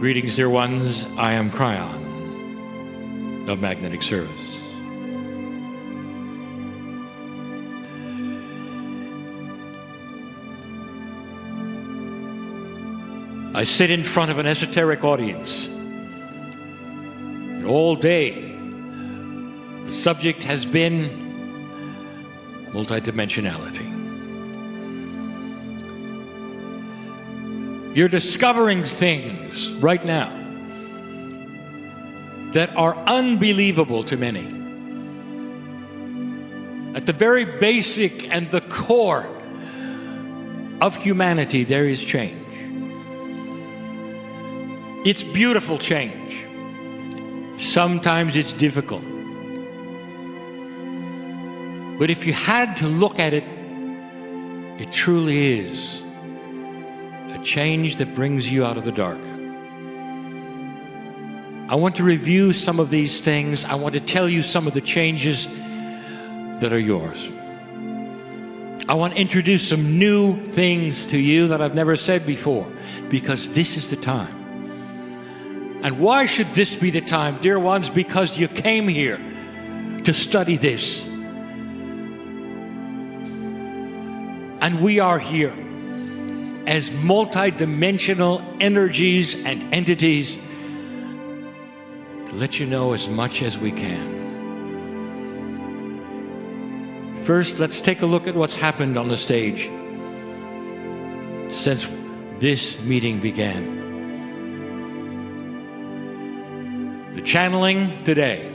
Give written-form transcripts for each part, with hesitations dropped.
Greetings, dear ones. I am Kryon of Magnetic Service. I sit in front of an esoteric audience. And all day, the subject has been multidimensionality. You're discovering things right now that are unbelievable to many. At the very basic and the core of humanity, there is change. It's beautiful change. Sometimes it's difficult. But if you had to look at it, it truly is a change that brings you out of the dark. I want to review some of these things. I want to tell you some of the changes that are yours. I want to introduce some new things to you that I've never said before, because this is the time. And why should this be the time, dear ones? Because you came here to study this. And we are here as multidimensional energies and entities to let you know as much as we can. First, let's take a look at what's happened on the stage since this meeting began. The channeling today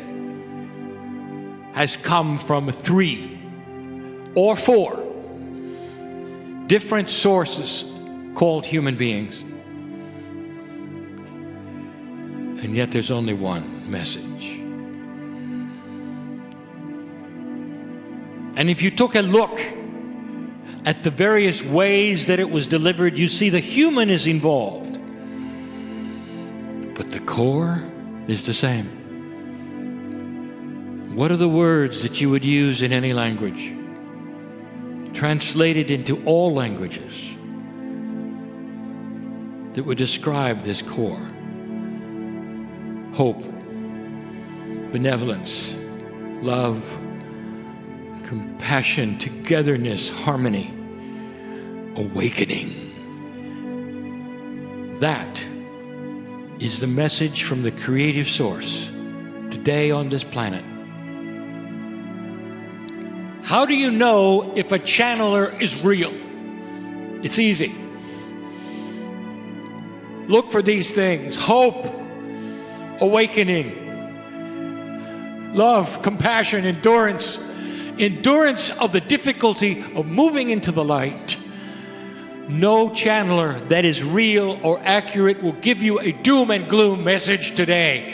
has come from 3 or 4 different sources called human beings. And yet there's only one message. And if you took a look at the various ways that it was delivered, you see the human is involved. But the core is the same. What are the words that you would use in any language? Translated into all languages that would describe this core. Hope, benevolence, love, compassion, togetherness, harmony, awakening. That is the message from the creative source today on this planet. How do you know if a channeler is real? It's easy. Look for these things: hope, awakening, love, compassion, endurance. Endurance of the difficulty of moving into the light. No channeler that is real or accurate will give you a doom and gloom message today.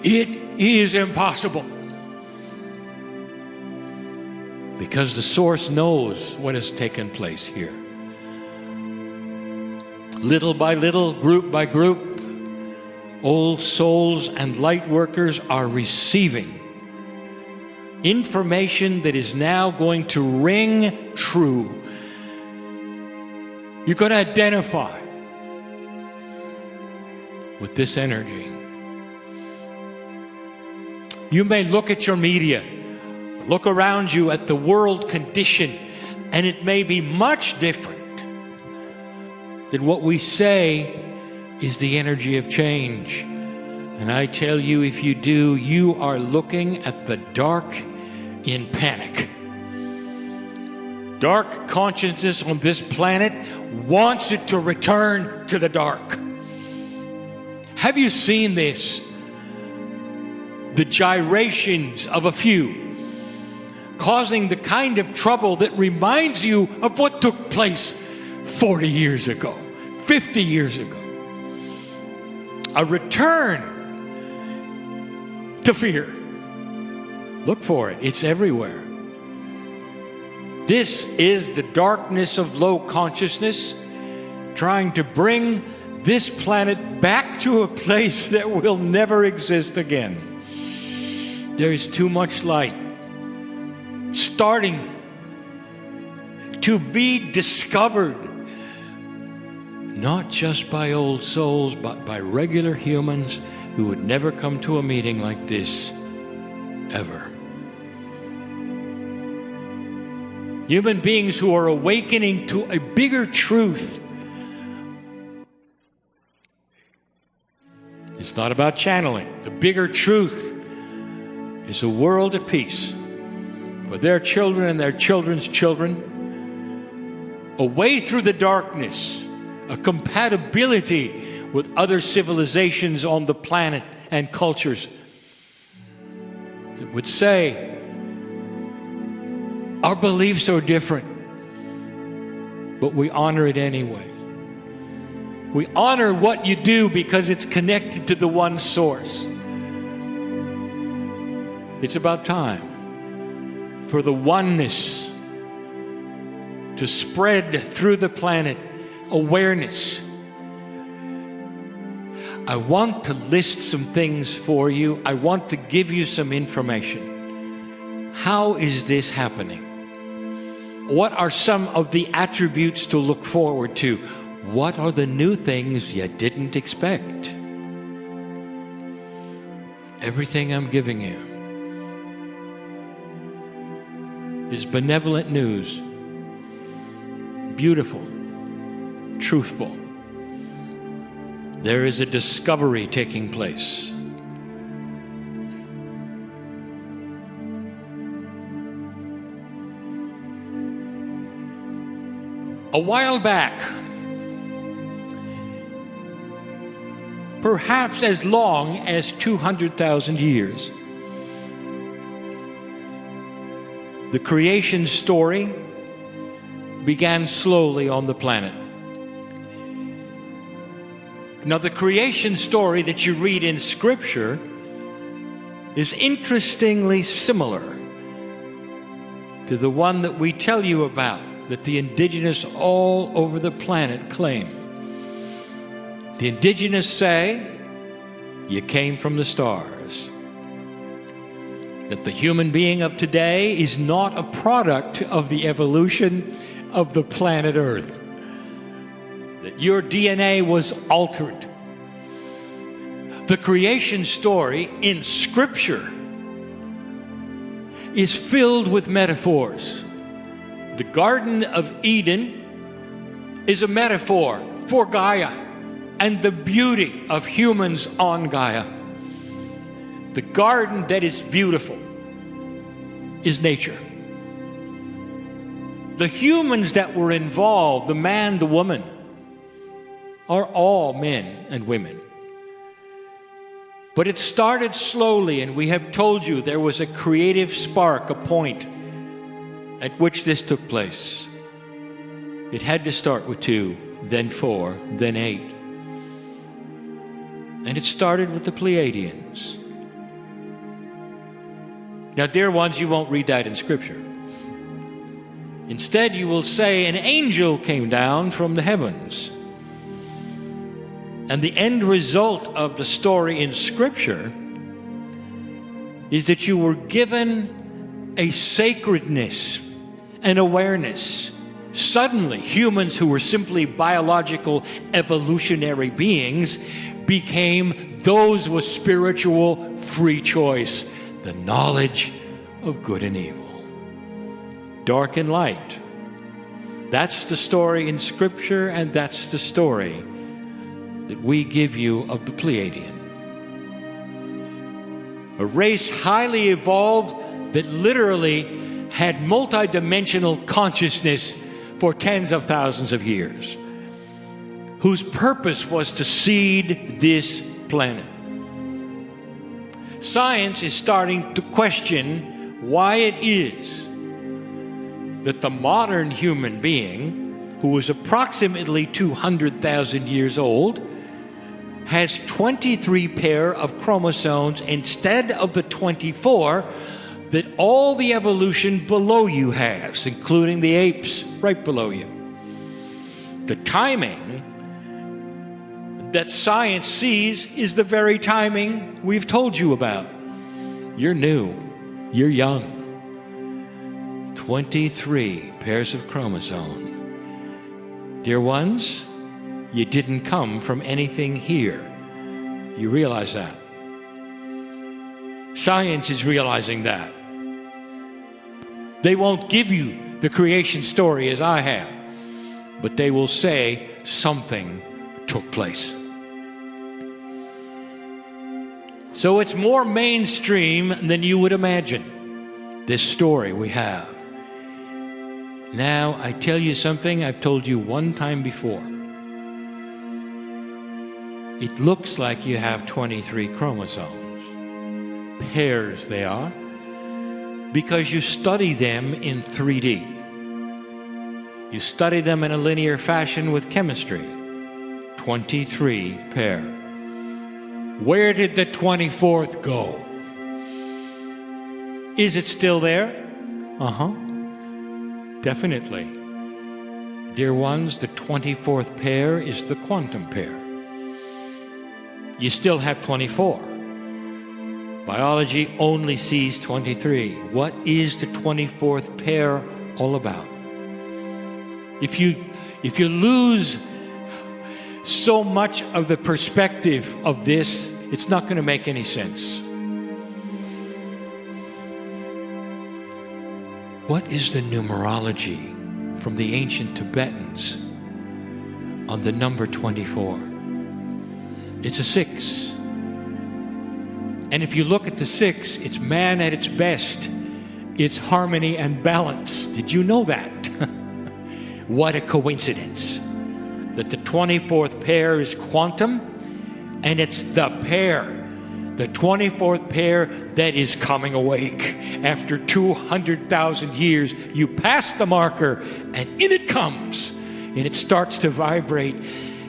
It is impossible. Because the source knows what has taken place here. Little by little, group by group, old souls and light workers are receiving information that is now going to ring true. You're going to identify with this energy. You may look at your media, look around you at the world condition, and it may be much different than what we say is the energy of change. And I tell you, if you do, you are looking at the dark in panic. Dark consciousness on this planet wants it to return to the dark. Have you seen this? The gyrations of a few causing the kind of trouble that reminds you of what took place 40 years ago, 50 years ago. A return to fear. Look for it. It's everywhere. This is the darkness of low consciousness trying to bring this planet back to a place that will never exist again. There is too much light starting to be discovered. not just by old souls, but by regular humans who would never come to a meeting like this, ever. Human beings who are awakening to a bigger truth. It's not about channeling. The bigger truth is a world at peace for their children and their children's children, a way through the darkness, a compatibility with other civilizations on the planet and cultures that would say, our beliefs are different, but we honor it anyway. We honor what you do because it's connected to the one source. It's about time for the oneness to spread through the planet, awareness. I want to list some things for you. I want to give you some information. How is this happening? What are some of the attributes to look forward to? What are the new things you didn't expect? Everything I'm giving you is benevolent news, beautiful, truthful. There is a discovery taking place. A while back, perhaps as long as 200,000 years, the creation story began slowly on the planet. Now, the creation story that you read in Scripture is interestingly similar to the one that we tell you about, that the indigenous all over the planet claim. The indigenous say, you came from the stars. That the human being of today is not a product of the evolution of the planet Earth. That your DNA was altered. The creation story in Scripture is filled with metaphors. The Garden of Eden is a metaphor for Gaia and the beauty of humans on Gaia. The garden that is beautiful is nature. The humans that were involved, the man, the woman, are all men and women. But it started slowly, and we have told you there was a creative spark, a point at which this took place. It had to start with 2, then 4, then 8. And it started with the Pleiadians. Now, dear ones, you won't read that in Scripture. Instead, you will say an angel came down from the heavens. And the end result of the story in Scripture is that you were given a sacredness, an awareness. Suddenly, humans who were simply biological evolutionary beings became those with spiritual free choice, the knowledge of good and evil, dark and light. That's the story in Scripture, and that's the story that we give you of the Pleiadian. A race highly evolved that literally had multidimensional consciousness for tens of thousands of years, whose purpose was to seed this planet. Science is starting to question why it is that the modern human being, who is approximately 200,000 years old, has 23 pair of chromosomes instead of the 24 that all the evolution below you has, including the apes right below you. The timing that science sees is the very timing we've told you about. You're new, you're young. 23 pairs of chromosomes. Dear ones, You didn't come from anything here. You realize that? Science is realizing that. They won't give you the creation story as I have, but they will say something took place. So it's more mainstream than you would imagine, this story we have. Now, I tell you something I've told you one time before. It looks like you have 23 chromosomes. Pairs they are, because you study them in 3D. You study them in a linear fashion with chemistry. 23 pair. Where did the 24th go? Is it still there? Definitely. Dear ones, the 24th pair is the quantum pair. You still have 24. Biology only sees 23. What is the 24th pair all about? If you lose so much of the perspective of this, it's not going to make any sense. What is the numerology from the ancient Tibetans on the number 24? It's a 6. And if you look at the 6, it's man at its best. It's harmony and balance. Did you know that? What a coincidence that the 24th pair is quantum, and it's the pair, the 24th pair that is coming awake. After 200,000 years, you pass the marker, and in it comes, and it starts to vibrate,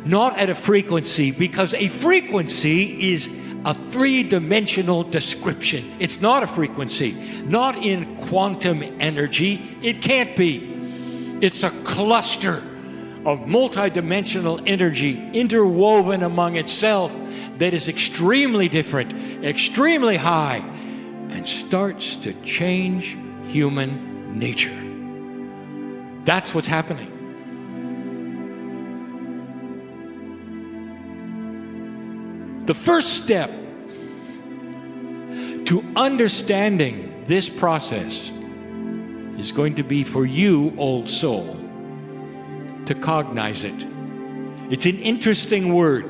not at a frequency, because a frequency is a three-dimensional description. It's not a frequency, not in quantum energy. It can't be. It's a cluster of multidimensional energy interwoven among itself that is extremely different, extremely high, and starts to change human nature. That's what's happening. The first step to understanding this process is going to be for you, old soul, to cognize it. It's an interesting word.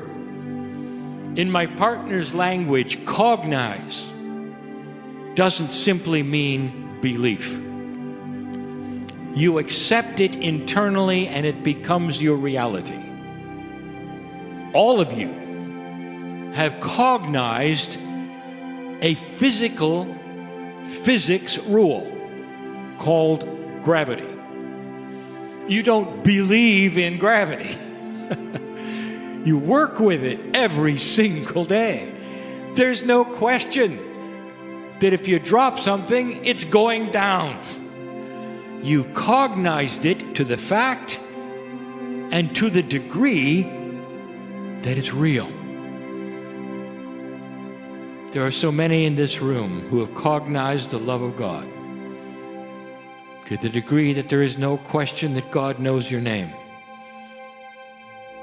In my partner's language, cognize doesn't simply mean belief. You accept it internally and it becomes your reality. All of you have cognized a physics rule called gravity. You don't believe in gravity. You work with it every single day. There's no question that if you drop something, it's going down. You cognized it to the fact and to the degree that it's real. There are so many in this room who have cognized the love of God to the degree that there is no question that God knows your name,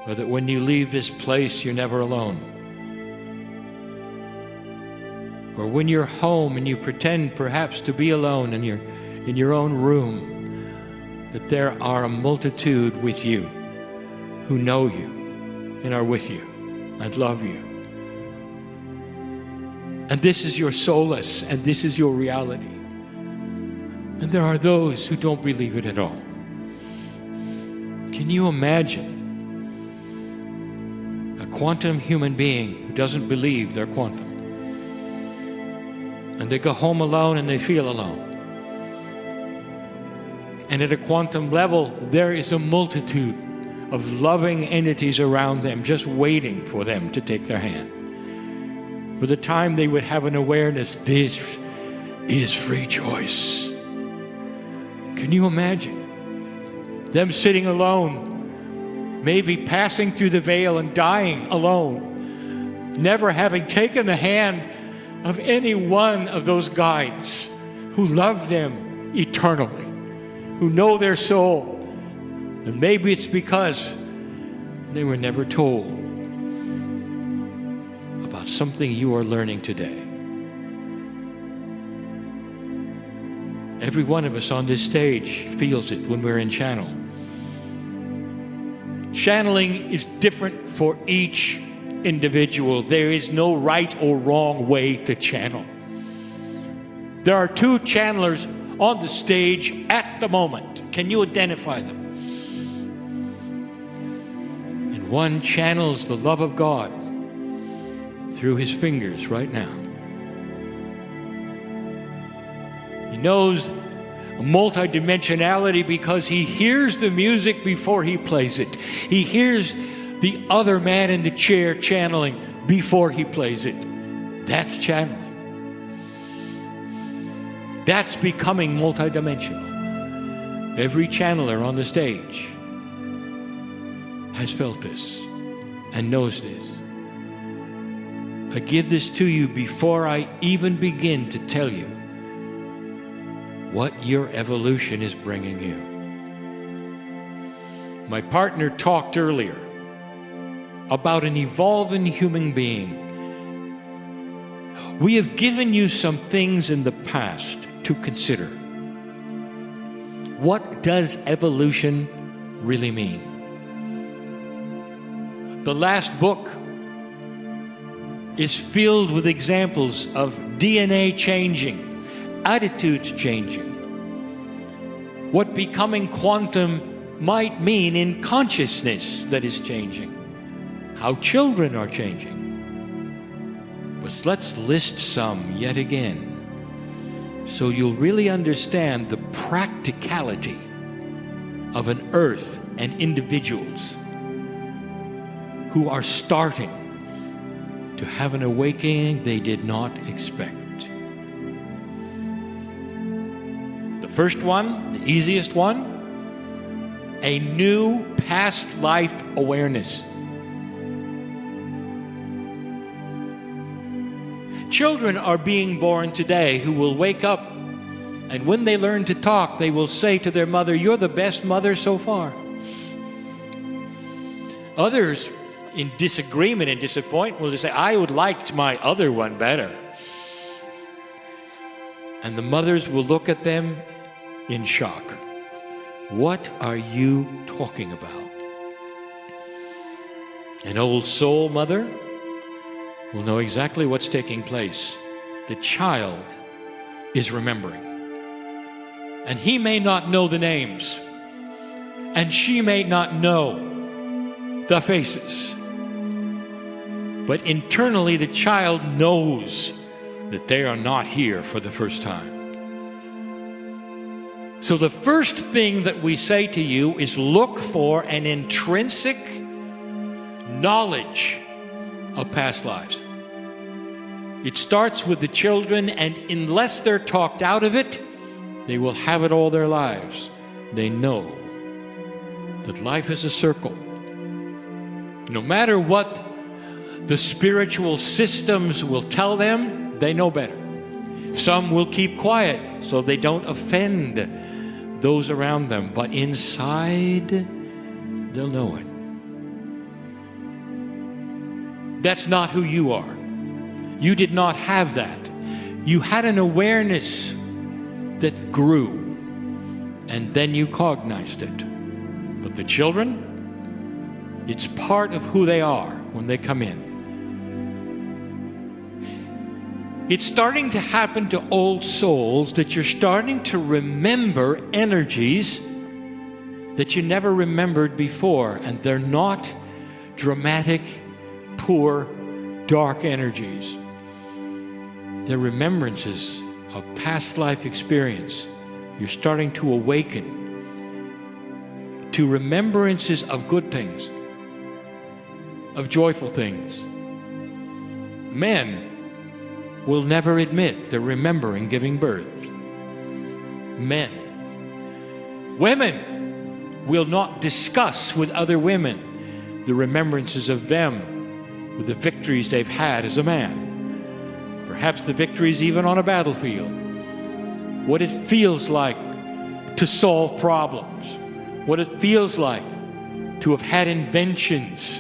or that when you leave this place, you're never alone, or when you're home and you pretend perhaps to be alone and you're in your own room, that there are a multitude with you who know you and are with you and love you. And this is your solace, and this is your reality. And there are those who don't believe it at all. Can you imagine a quantum human being who doesn't believe they're quantum? And they go home alone and they feel alone. And at a quantum level, there is a multitude of loving entities around them just waiting for them to take their hand. For the time they would have an awareness, this is free choice. Can you imagine them sitting alone, maybe passing through the veil and dying alone, never having taken the hand of any one of those guides who love them eternally, who know their soul? And maybe it's because They were never told about something you are learning today. Every one of us on this stage feels it when we're in channel. Channeling is different for each individual. There is no right or wrong way to channel. There are two channelers on the stage at the moment. Can you identify them? And one channels the love of God through his fingers right now. He knows multidimensionality because he hears the music before he plays it. He hears the other man in the chair channeling before he plays it. That's channeling. That's becoming multidimensional. Every channeler on the stage has felt this and knows this. I give this to you before I even begin to tell you what your evolution is bringing you. My partner talked earlier about an evolving human being. We have given you some things in the past to consider. What does evolution really mean? The last book is filled with examples of DNA changing, attitudes changing, what becoming quantum might mean in consciousness that is changing, how children are changing. But let's list some yet again so you'll really understand the practicality of an earth and individuals who are starting to have an awakening they did not expect. The first one, the easiest one, a new past life awareness. Children are being born today who will wake up, and when they learn to talk, they will say to their mother, "You're the best mother so far." Others, in disagreement and disappointment, will just say, "I would like my other one better." And the mothers will look at them in shock. What are you talking about? An old soul mother will know exactly what's taking place. The child is remembering. And he may not know the names. And she may not know the faces. But internally, the child knows that they are not here for the first time. So the first thing that we say to you is look for an intrinsic knowledge of past lives. It starts with the children, and unless they're talked out of it, they will have it all their lives. They know that life is a circle. No matter what the spiritual systems will tell them, they know better. Some will keep quiet so they don't offend those around them, but inside, they'll know it. That's not who you are. You did not have that. You had an awareness that grew, and then you cognized it. But the children, it's part of who they are when they come in. It's starting to happen to old souls that you're starting to remember energies that you never remembered before, and they're not dramatic, poor, dark energies. They're remembrances of past life experience. You're starting to awaken to remembrances of good things, of joyful things. Men will never admit they're remembering giving birth. Men. Women will not discuss with other women the remembrances of them with the victories they've had as a man. Perhaps the victories even on a battlefield. What it feels like to solve problems. What it feels like to have had inventions.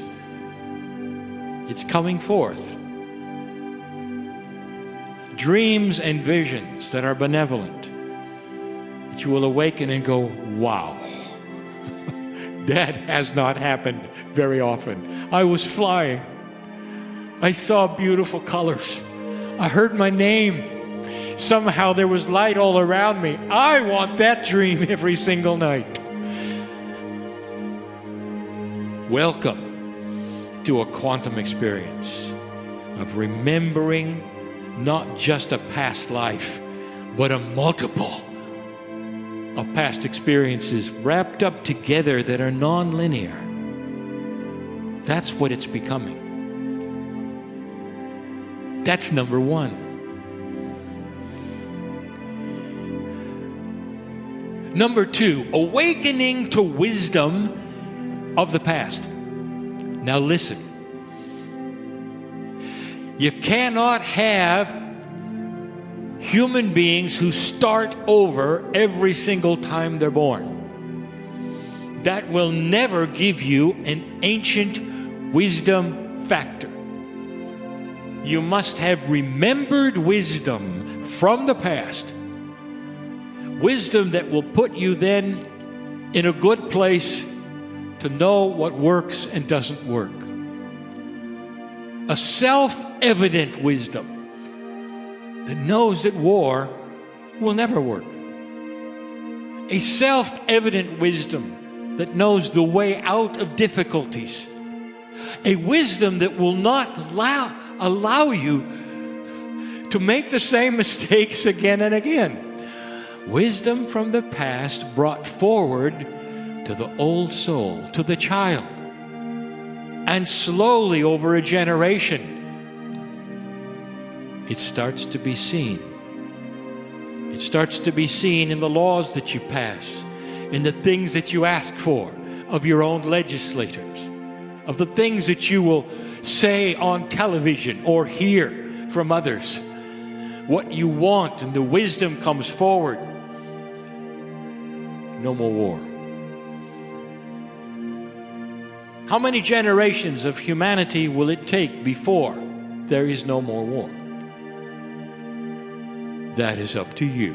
It's coming forth. Dreams and visions that are benevolent, that you will awaken and go, wow, that has not happened very often. I was flying. I saw beautiful colors. I heard my name. Somehow there was light all around me. I want that dream every single night. Welcome to a quantum experience of remembering not just a past life, but a multiple of past experiences wrapped up together that are non-linear. That's what it's becoming. That's number one. Number two, awakening to wisdom of the past. Now listen. You cannot have human beings who start over every single time they're born. That will never give you an ancient wisdom factor. You must have remembered wisdom from the past. Wisdom that will put you then in a good place to know what works and doesn't work. A self-evident wisdom that knows that war will never work. A self-evident wisdom that knows the way out of difficulties. A wisdom that will not allow you to make the same mistakes again and again. Wisdom from the past brought forward to the old soul, to the child. And slowly over a generation, it starts to be seen. It starts to be seen in the laws that you pass, in the things that you ask for of your own legislators, of the things that you will say on television or hear from others. What you want, and the wisdom comes forward. No more war. How many generations of humanity will it take before there is no more war? That is up to you.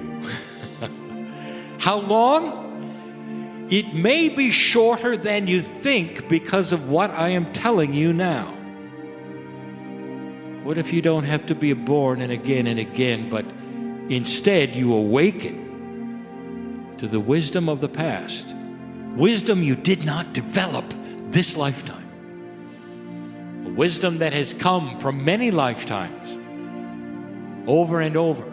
How long? It may be shorter than you think because of what I am telling you now. What if you don't have to be born and again, but instead you awaken to the wisdom of the past, wisdom you did not develop this lifetime, a wisdom that has come from many lifetimes, over and over.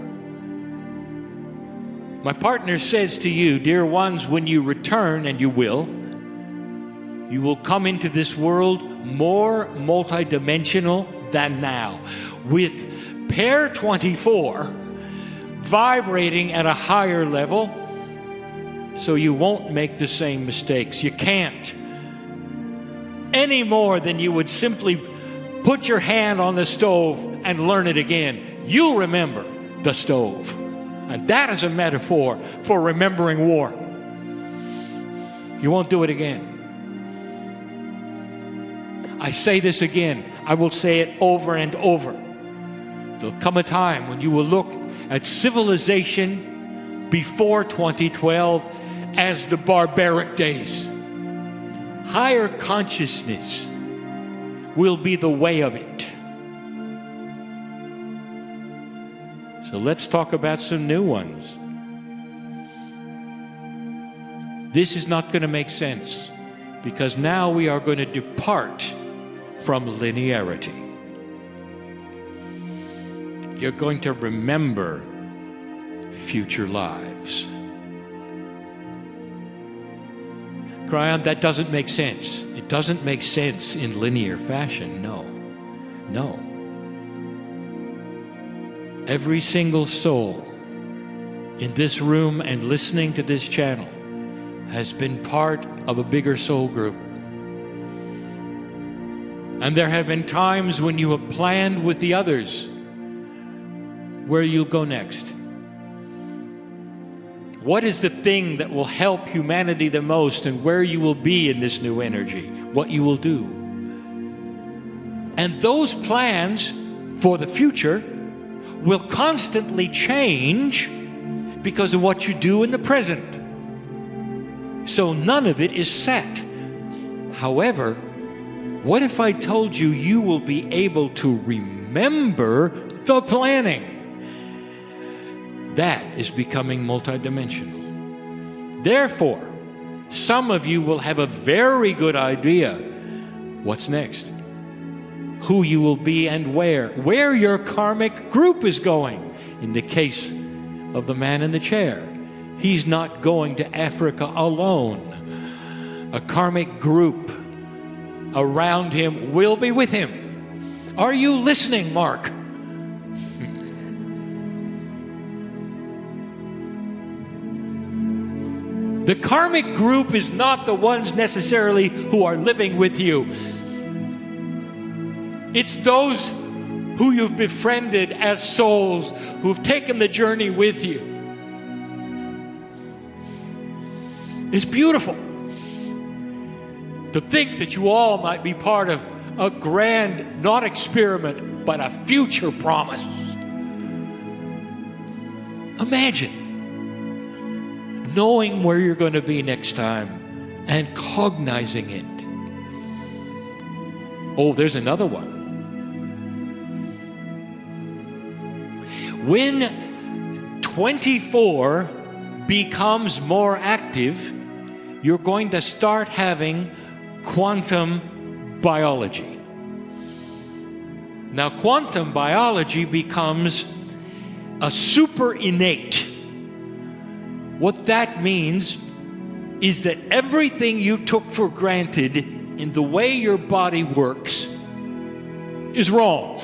My partner says to you, dear ones, when you return, and you will come into this world more multidimensional than now, with pair 24 vibrating at a higher level, so you won't make the same mistakes. You can't. Any more than you would simply put your hand on the stove and learn it again. You'll remember the stove. And that is a metaphor for remembering war. You won't do it again. I say this again. I will say it over and over. There'll come a time when you will look at civilization before 2012 as the barbaric days. Higher consciousness will be the way of it. So let's talk about some new ones. This is not going to make sense because now we are going to depart from linearity. You're going to remember future lives. Kryon, that doesn't make sense. It doesn't make sense in linear fashion. No. Every single soul in this room and listening to this channel has been part of a bigger soul group. And there have been times when you have planned with the others where you'll go next. What is the thing that will help humanity the most, and where you will be in this new energy, what you will do. And those plans for the future will constantly change because of what you do in the present. So none of it is set. However, what if I told you you will be able to remember the planning? That is becoming multidimensional. Therefore, some of you will have a very good idea what's next, who you will be and where your karmic group is going. In the case of the man in the chair, he's not going to Africa alone. A karmic group around him will be with him. Are you listening, Mark? The karmic group is not the ones necessarily who are living with you. It's those who you've befriended as souls, who've taken the journey with you. It's beautiful to think that you all might be part of a grand, not experiment, but a future promise. Imagine knowing where you're going to be next time and cognizing it. Oh, there's another one. When 24 becomes more active, you're going to start having quantum biology. Now, quantum biology becomes a super innate. What that means is that everything you took for granted in the way your body works is wrong.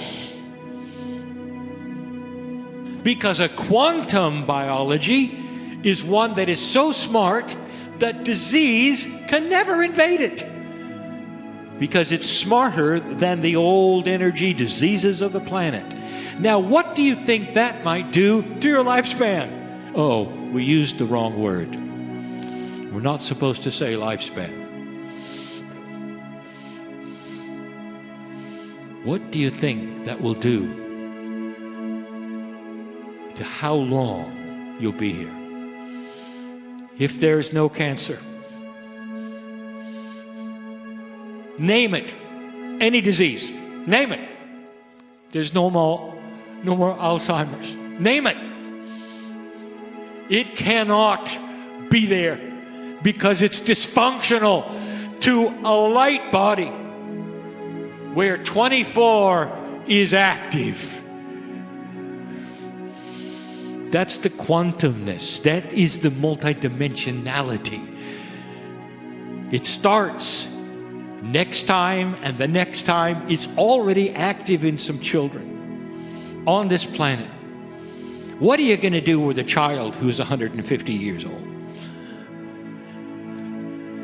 Because a quantum biology is one that is so smart that disease can never invade it. Because it's smarter than the old energy diseases of the planet. Now, what do you think that might do to your lifespan? Oh, we used the wrong word. We're not supposed to say lifespan. What do you think that will do to how long you'll be here? If there is no cancer, name it, any disease, name it. There's no more Alzheimer's. Name it. It cannot be there because it's dysfunctional to a light body where 24 is active. That's the quantumness. That is the multidimensionality. It starts next time and the next time. It's already active in some children on this planet. What are you going to do with a child who's 150 years old?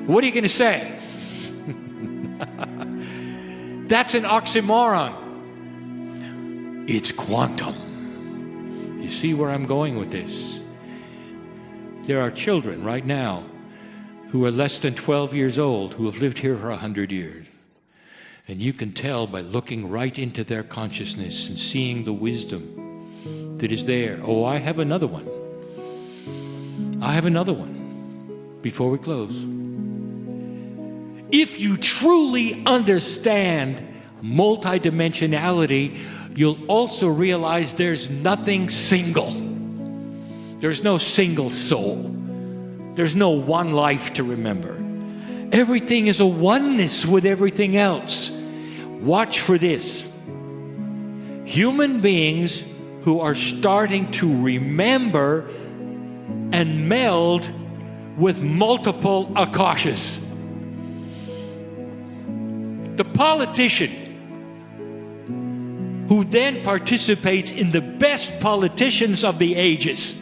What are you going to say? That's an oxymoron. It's quantum. You see where I'm going with this? There are children right now who are less than 12 years old who have lived here for 100 years. And you can tell by looking right into their consciousness and seeing the wisdom that is there. Oh, I have another one. I have another one before we close. If you truly understand multidimensionality, you'll also realize there's nothing single. There's no single soul. There's no one life to remember. Everything is a oneness with everything else. Watch for this. Human beings who are starting to remember and meld with multiple akashas. The politician who then participates in the best politicians of the ages.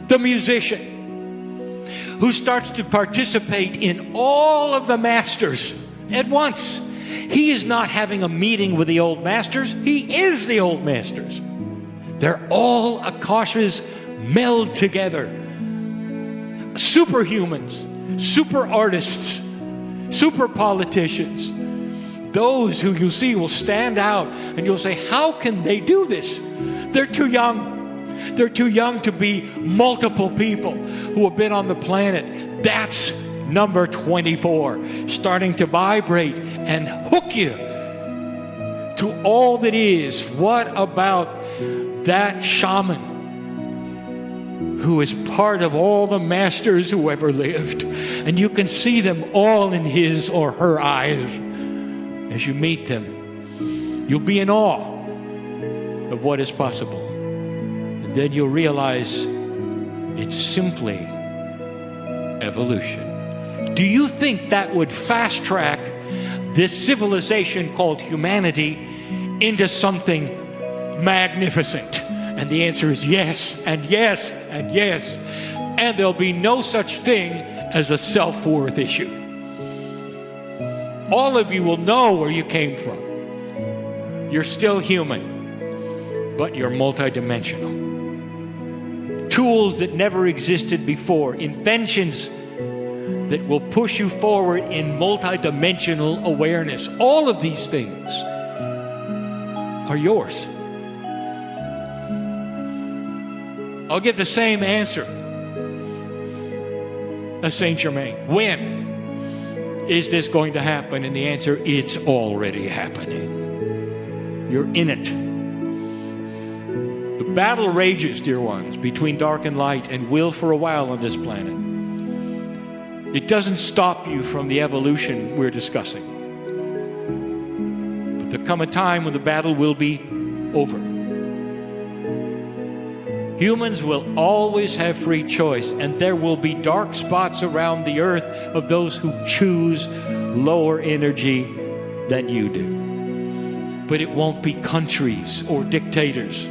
The musician who starts to participate in all of the masters at once. He is not having a meeting with the old masters. He is the old masters. They're all akashas meld together. superhumans, super artists, super politicians. Those who you see will stand out and you'll say, how can they do this? They're too young. They're too young to be multiple people who have been on the planet. That's number 24, starting to vibrate and hook you to all that is. What about that shaman who is part of all the masters who ever lived? And you can see them all in his or her eyes. As you meet them, you'll be in awe of what is possible. And then you'll realize it's simply evolution. Do you think that would fast track this civilization called humanity into something magnificent? And the answer is yes, and yes, and yes. And there'll be no such thing as a self-worth issue. All of you will know where you came from. You're still human, but you're multidimensional. Tools that never existed before, inventions that will push you forward in multidimensional awareness. All of these things are yours. I'll give the same answer as Saint Germain. When is this going to happen? And the answer, it's already happening. You're in it. The battle rages, dear ones, between dark and light, and will for a while on this planet. It doesn't stop you from the evolution we're discussing. But there'll come a time when the battle will be over. Humans will always have free choice, and there will be dark spots around the earth of those who choose lower energy than you do. But it won't be countries or dictators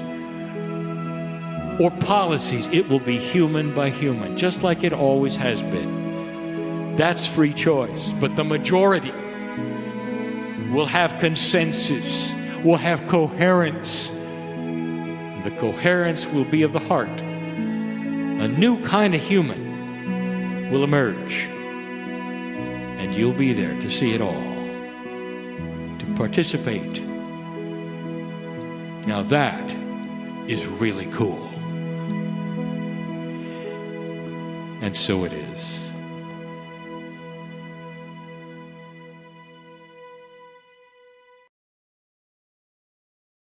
or policies. It will be human by human, just like it always has been. That's free choice. But the majority will have consensus, will have coherence. The coherence will be of the heart. A new kind of human will emerge. And you'll be there to see it all, to participate. Now that is really cool. And so it is.